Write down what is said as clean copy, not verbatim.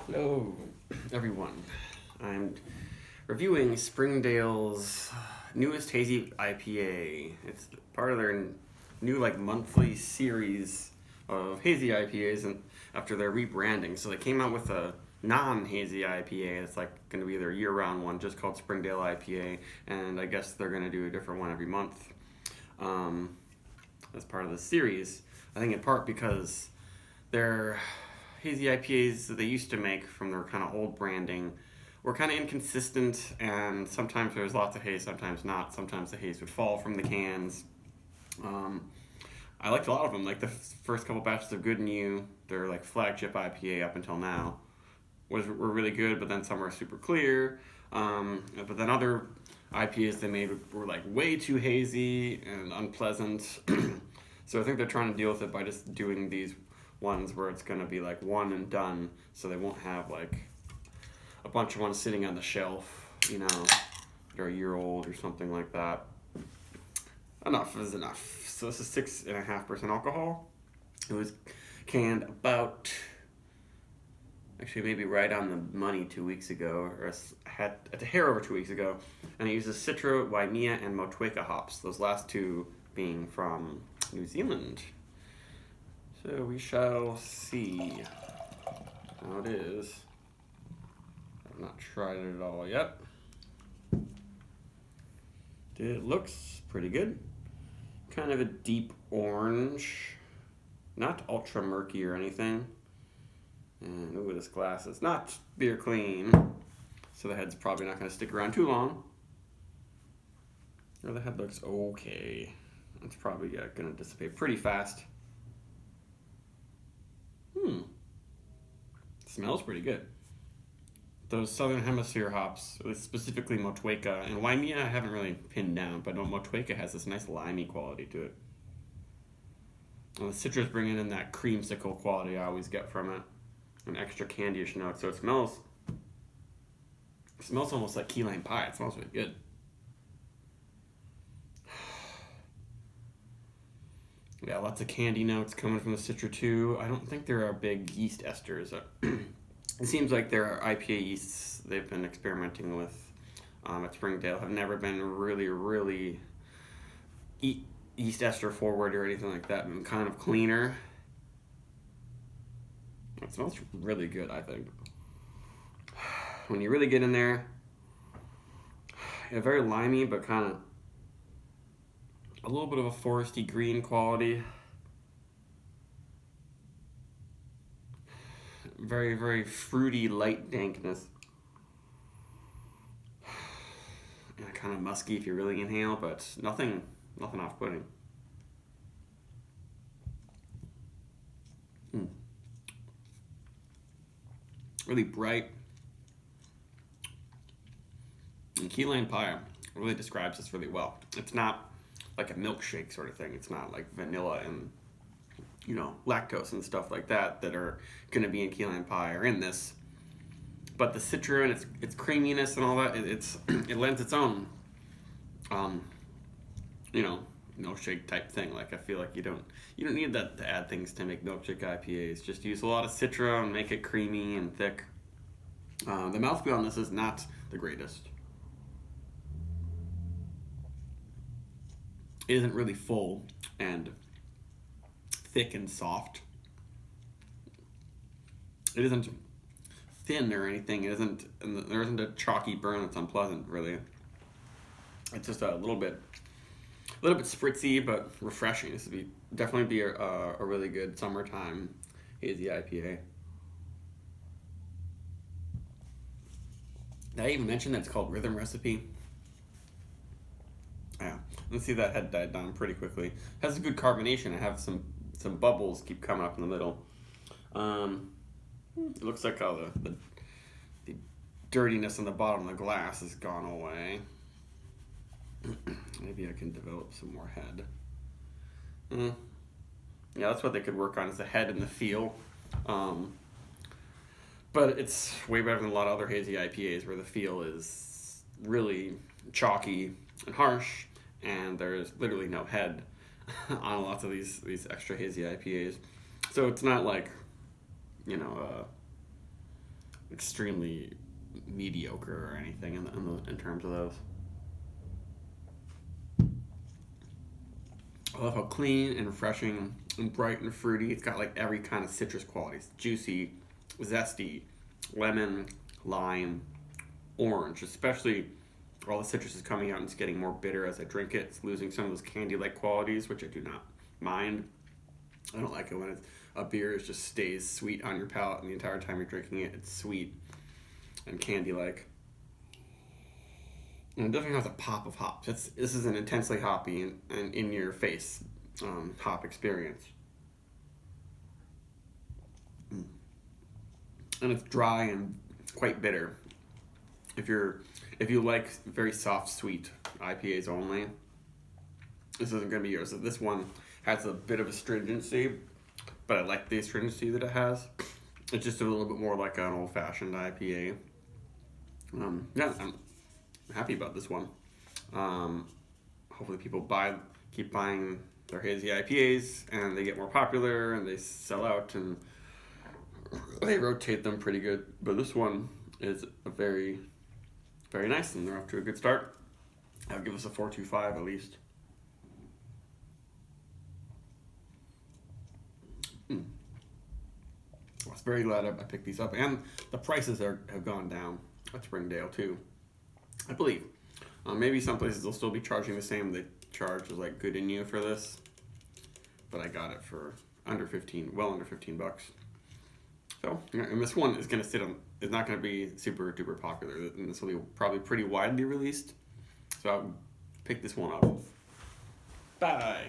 Hello, everyone. I'm reviewing Springdale's newest hazy IPA. It's part of their new monthly series of hazy IPAs, and after their rebranding, so they came out with a non-hazy IPA. It's going to be their year-round one, just called Springdale IPA, and I guess they're going to do a different one every month as part of the series. I think in part because their hazy IPAs that they used to make from their kind of old branding were kind of inconsistent, and sometimes there was lots of haze, sometimes not. Sometimes the haze would fall from the cans. I liked a lot of them. Like the first couple batches of Good New, their flagship IPA up until now, were really good. But then some were super clear. But then other IPAs they made were way too hazy and unpleasant. So I think they're trying to deal with it by just doing these ones where it's going to be one and done, so they won't have a bunch of ones sitting on the shelf, they're a year old or something like that. Enough is enough. So this is 6.5% alcohol. It was canned about, actually maybe right on the money 2 weeks ago, or had a hair over 2 weeks ago, and it uses Citra, Waimea, and Motueka hops, those last two being from New Zealand. So we shall see how it is. I've not tried it at all yet. It looks pretty good. Kind of a deep orange. Not ultra murky or anything. And ooh, this glass is not beer clean. So the head's probably not going to stick around too long. Or the head looks okay. It's probably going to dissipate pretty fast. Smells pretty good. Those Southern Hemisphere hops, specifically Motueka, and Waimea I haven't really pinned down, but Motueka has this nice limey quality to it. And the citrus bringing in that creamsicle quality I always get from it. An extra candyish note, so it smells almost like key lime pie. It smells really good. Yeah, lots of candy notes coming from the Citra too. I don't think there are big yeast esters. It seems like there are IPA yeasts they've been experimenting with at Springdale have never been really yeast ester forward or anything like that, and kind of cleaner. It smells really good, I think. When you really get in there, very limey, but kind of a little bit of a foresty green quality. Very, very fruity, light dankness. And kind of musky if you really inhale, but nothing off-putting. Really bright. And key lime pie really describes this really well. It's not like a milkshake sort of thing. It's not like vanilla and lactose and stuff like that are going to be in key lime pie or in this. But the citra and its creaminess and all that, it lends its own, milkshake type thing. I feel like you don't need that to add things to make milkshake IPAs. Just use a lot of citra and make it creamy and thick. The mouthfeel on this is not the greatest. It isn't really full and thick and soft. It isn't thin or anything. There isn't a chalky burn that's unpleasant, really. It's just a little bit spritzy, but refreshing. This would definitely be a really good summertime hazy IPA. Did I even mention that it's called Rhythm Recipe? Yeah, let's see, that head died down pretty quickly. It has a good carbonation. I have some bubbles keep coming up in the middle. It looks like all the dirtiness on the bottom of the glass has gone away. Maybe I can develop some more head. Yeah, that's what they could work on, is the head and the feel. But it's way better than a lot of other hazy IPAs where the feel is really chalky and harsh, and there's literally no head on lots of these extra hazy IPAs. So it's not like, extremely mediocre or anything in terms of those. I love how clean and refreshing and bright and fruity. It's got like every kind of citrus qualities: juicy, zesty, lemon, lime, orange. Especially all the citrus is coming out and it's getting more bitter as I drink it. It's losing some of those candy-like qualities, which I do not mind. I don't like it when a beer just stays sweet on your palate and the entire time you're drinking it. It's sweet and candy-like. And it definitely has a pop of hops. This is an intensely hoppy and in-your-face hop experience. And it's dry and quite bitter. If you like very soft, sweet IPAs only, this isn't going to be yours. So this one has a bit of astringency, but I like the astringency that it has. It's just a little bit more like an old-fashioned IPA. Yeah, I'm happy about this one. Hopefully people keep buying their hazy IPAs and they get more popular and they sell out and they rotate them pretty good. But this one is a very, very nice and they're off to a good start. I'll give us a 4.25 at least. I was very glad I picked these up, and the prices have gone down at Springdale too, I believe. Maybe some places will still be charging the same they charge as like Good in You for this, but I got it for under 15, well under $15. So, and this one is gonna is not gonna be super duper popular, and this will be probably pretty widely released. So I'll pick this one up. Bye.